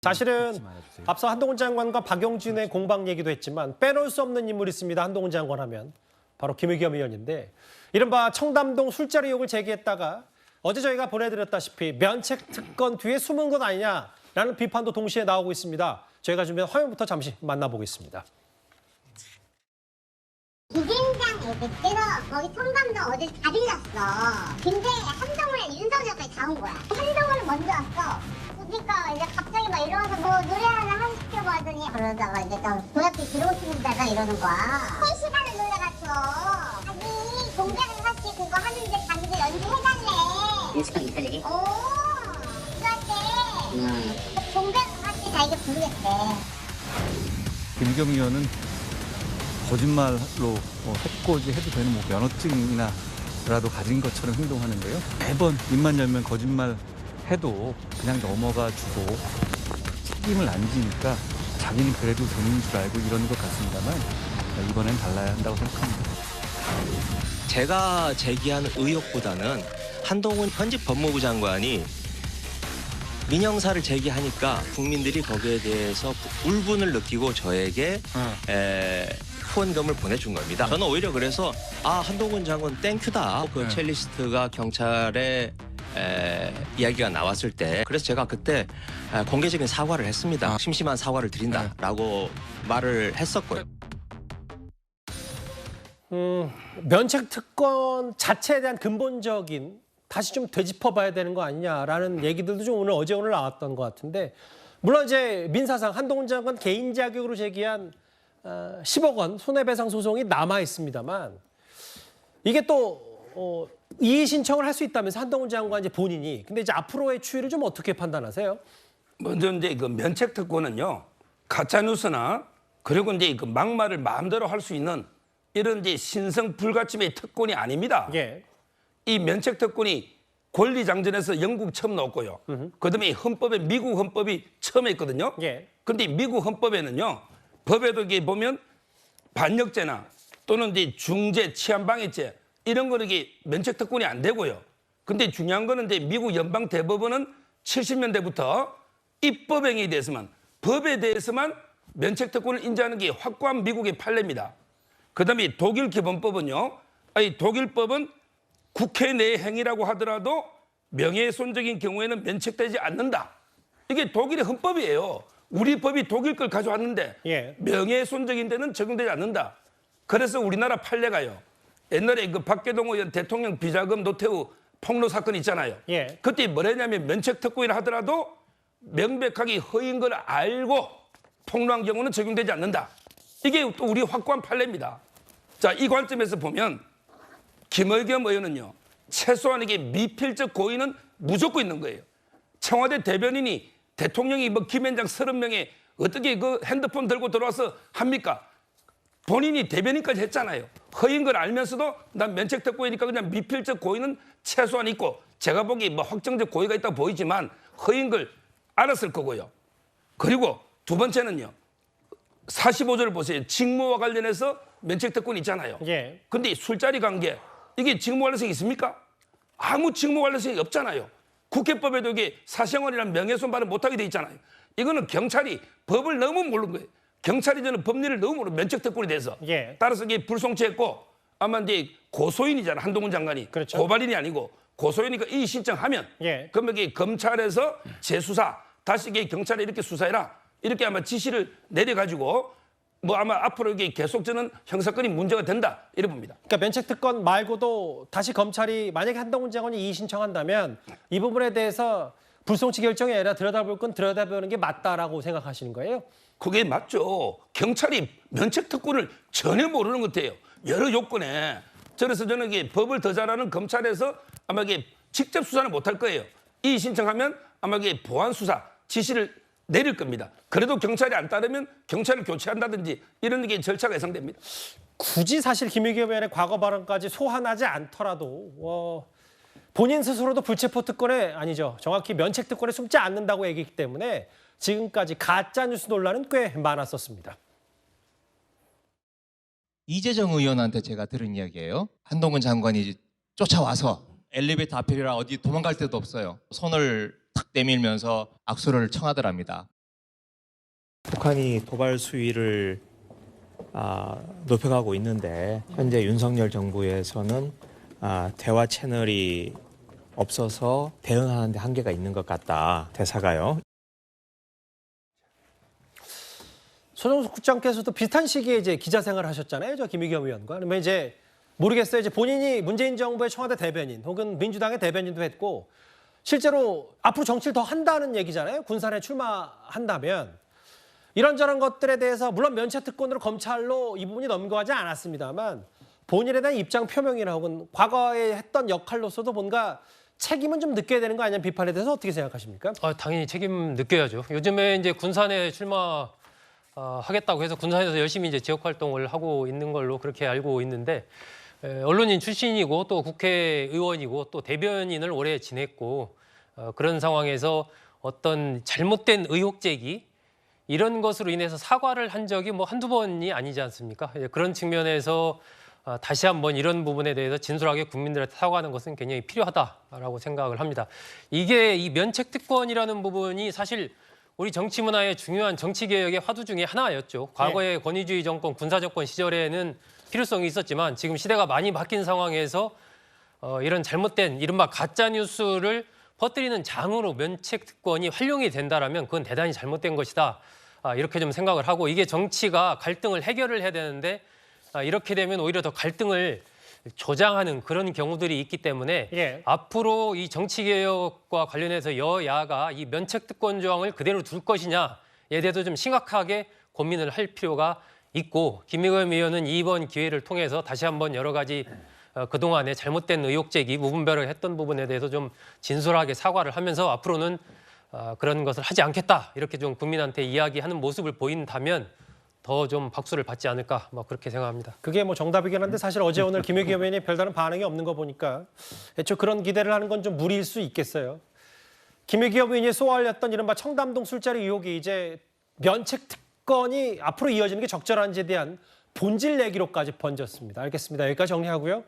사실은 앞서 한동훈 장관과 박용진의 공방 얘기도 했지만 빼놓을 수 없는 인물이 있습니다. 한동훈 장관 하면 바로 김의겸 의원인데 이른바 청담동 술자리 의혹을 제기했다가 어제 저희가 보내드렸다시피 면책 특권 뒤에 숨은 것 아니냐라는 비판도 동시에 나오고 있습니다. 저희가 준비한 화면부터 잠시 만나보겠습니다. 비대위장 그래서 거기 청담동 어제 다 들렸어. 근데 한동훈이랑 윤석열까지 다 온 거야. 한동훈은 먼저 왔어. 그러니까 이제 갑자기 막 일어나서 뭐 노래 하나 하시려고 하더니 그러다가 이제 좀 도약기 들어오십니다 이러는 거야. 한 시간을 노래가지고 자기 공개를 같이 그거 하는데 자기들 연주해달래. 인스턴 이탈리기? 오, 그한테 공개를 같이 자기가 부르겠대. 김의겸 의원은 거짓말로 해코지 해도 되는 면허증이나라도 가진 것처럼 행동하는데요. 매번 입만 열면 거짓말 해도 그냥 넘어가주고 책임을 안 지니까 자기는 그래도 되는 줄 알고 이러는 것 같습니다만 이번엔 달라야 한다고 생각합니다. 제가 제기한 의혹보다는 한동훈 현직 법무부 장관이 민영사를 제기하니까 국민들이 거기에 대해서 울분을 느끼고 저에게 후원금을 보내준 겁니다. 저는 오히려 그래서 한동훈 장관 땡큐다. 그 첼리스트가 경찰에 이야기가 나왔을 때 그래서 제가 그때 공개적인 사과를 했습니다. 심심한 사과를 드린다라고 말을 했었고요. 면책 특권 자체에 대한 근본적인 다시 좀 되짚어봐야 되는 거 아니냐라는 얘기들도 좀 어제 오늘 나왔던 것 같은데 물론 이제 민사상 한동훈 장관 개인 자격으로 제기한 10억 원 손해배상 소송이 남아 있습니다만 이게 또 이의 신청을 할 수 있다면서 한동훈 장관 이제 본인이 근데 이제 앞으로의 추이를 좀 어떻게 판단하세요? 먼저 이제 그 면책 특권은요 가짜 뉴스나 그리고 이제 그 막말을 마음대로 할 수 있는 이런 이제 신성 불가침의 특권이 아닙니다. 예. 이 면책 특권이 권리장전에서 영국 처음 나왔고요. 그다음에 헌법에 미국 헌법이 처음 했거든요. 예. 그런데 미국 헌법에는요 법에도 이게 보면 반역죄나 또는 이제 중죄, 치안방해죄 이런 거는 이게 면책 특권이 안 되고요. 근데 중요한 거는 이제 미국 연방 대법원은 70년대부터 입법행위에 대해서만 법에 대해서만 면책 특권을 인정하는 게 확고한 미국의 판례입니다. 그다음에 독일 기본법은요. 독일법은 국회 내 행위라고 하더라도 명예훼손적인 경우에는 면책되지 않는다. 이게 독일의 헌법이에요. 우리 법이 독일 걸 가져왔는데 예. 명예훼손적인 데는 적용되지 않는다. 그래서 우리나라 판례가요. 옛날에 그 박계동 의원 대통령 비자금 노태우 폭로 사건 있잖아요. 예. 그때 뭐랬냐면 면책특권이라 하더라도 명백하게 허위인 걸 알고 폭로한 경우는 적용되지 않는다. 이게 또 우리 확고한 판례입니다. 자, 이 관점에서 보면 김의겸 의원은요. 최소한 이게 미필적 고의는 무조건 있는 거예요. 청와대 대변인이 대통령이 뭐 김현장 30명에 어떻게 그 핸드폰 들고 들어와서 합니까? 본인이 대변인까지 했잖아요. 허위인 걸 알면서도 난 면책 특권이니까 그냥 미필적 고의는 최소한 있고 제가 보기에 뭐 확정적 고의가 있다고 보이지만 허위인 걸 알았을 거고요. 그리고 두 번째는요. 45조를 보세요. 직무와 관련해서 면책 특권이 있잖아요. 예. 근데 술자리 관계 이게 직무 관련성이 있습니까? 아무 직무 관련성이 없잖아요. 국회법에도 이게 사생활이란 명예훼손 발언 못하게 돼 있잖아요. 이거는 경찰이 법을 너무 모르는 거예요. 경찰이 저는 법리를 너무 모르는 면책 특권에 대해서. 예. 따라서 이게 불송치했고 아마 이제 고소인이잖아 한동훈 장관이. 그렇죠. 고발인이 아니고 고소인이니까 이 신청하면 예. 그러면 이게 검찰에서 재수사 다시 이게 경찰에 이렇게 수사해라 이렇게 아마 지시를 내려가지고 뭐 아마 앞으로 이게 계속 저는 형사건이 문제가 된다 이래 봅니다. 그러니까 면책 특권 말고도 다시 검찰이 만약에 한동훈 장관이 이의 신청한다면 이 부분에 대해서 불송치 결정이 아니라 들여다볼 건 들여다보는 게 맞다라고 생각하시는 거예요? 그게 맞죠. 경찰이 면책 특권을 전혀 모르는 것 같아요. 여러 요건에. 그래서 저는 이게 법을 더 잘하는 검찰에서 아마 이게 직접 수사는 못할 거예요. 이의 신청하면 아마 이게 보안 수사 지시를 내릴 겁니다. 그래도 경찰이 안 따르면 경찰을 교체한다든지 이런 게 절차가 예상됩니다. 굳이 사실 김의겸 의원의 과거 발언까지 소환하지 않더라도 본인 스스로도 불체포 특권에 아니죠. 정확히 면책 특권에 숨지 않는다고 얘기했기 때문에 지금까지 가짜 뉴스 논란은 꽤 많았었습니다. 이재정 의원한테 제가 들은 이야기예요. 한동훈 장관이 쫓아와서 엘리베이터 앞이라 어디 도망갈 데도 없어요. 손을 탁 내밀면서 악수를 청하더랍니다. 북한이 도발 수위를 높여가고 있는데 현재 윤석열 정부에서는 대화 채널이 없어서 대응하는 데 한계가 있는 것 같다. 대사가요. 손정숙 국장께서도 비슷한 시기에 이제 기자 생활을 하셨잖아요. 저 김의겸 의원과. 그러면 이제 모르겠어요. 이제 본인이 문재인 정부의 청와대 대변인 혹은 민주당의 대변인도 했고 실제로 앞으로 정치를 더 한다는 얘기잖아요. 군산에 출마한다면. 이런저런 것들에 대해서 물론 면책 특권으로 검찰로 이 부분이 넘겨가지 않았습니다만 본인에 대한 입장 표명이나 혹은 과거에 했던 역할로서도 뭔가 책임은 좀 느껴야 되는 거 아니냐는 비판에 대해서 어떻게 생각하십니까? 당연히 책임 느껴야죠. 요즘에 이제 군산에 출마 하겠다고 해서 군산에서 열심히 이제 지역 활동을 하고 있는 걸로 그렇게 알고 있는데 언론인 출신이고 또 국회의원이고 또 대변인을 오래 지냈고 그런 상황에서 어떤 잘못된 의혹 제기 이런 것으로 인해서 사과를 한 적이 뭐 한두 번이 아니지 않습니까? 그런 측면에서 다시 한번 이런 부분에 대해서 진솔하게 국민들한테 사과하는 것은 굉장히 필요하다라고 생각을 합니다. 이게 이 면책 특권이라는 부분이 사실 우리 정치 문화의 중요한 정치 개혁의 화두 중에 하나였죠. 과거의 권위주의 정권, 군사 정권 시절에는 필요성이 있었지만 지금 시대가 많이 바뀐 상황에서 이런 잘못된 이른바 가짜 뉴스를 퍼뜨리는 장으로 면책 특권이 활용이 된다라면 그건 대단히 잘못된 것이다. 이렇게 좀 생각을 하고 이게 정치가 갈등을 해결을 해야 되는데 이렇게 되면 오히려 더 갈등을 조장하는 그런 경우들이 있기 때문에 앞으로 이 정치개혁과 관련해서 여야가 이 면책특권 조항을 그대로 둘 것이냐에 대해서 좀 심각하게 고민을 할 필요가 있고 김의겸 의원은 이번 기회를 통해서 다시 한번 여러 가지 그동안의 잘못된 의혹 제기, 무분별하게 했던 부분에 대해서 좀 진솔하게 사과를 하면서 앞으로는 그런 것을 하지 않겠다 이렇게 좀 국민한테 이야기하는 모습을 보인다면 더 좀 박수를 받지 않을까 뭐 그렇게 생각합니다. 그게 뭐 정답이긴 한데 사실 어제 오늘 김의겸 의원이 별다른 반응이 없는 거 보니까 애초 그런 기대를 하는 건 좀 무리일 수 있겠어요. 김의겸 의원이 쏘아올렸던 이른바 청담동 술자리 의혹이 이제 면책 특권이 앞으로 이어지는 게 적절한지에 대한 본질 얘기로까지 번졌습니다. 알겠습니다. 여기까지 정리하고요.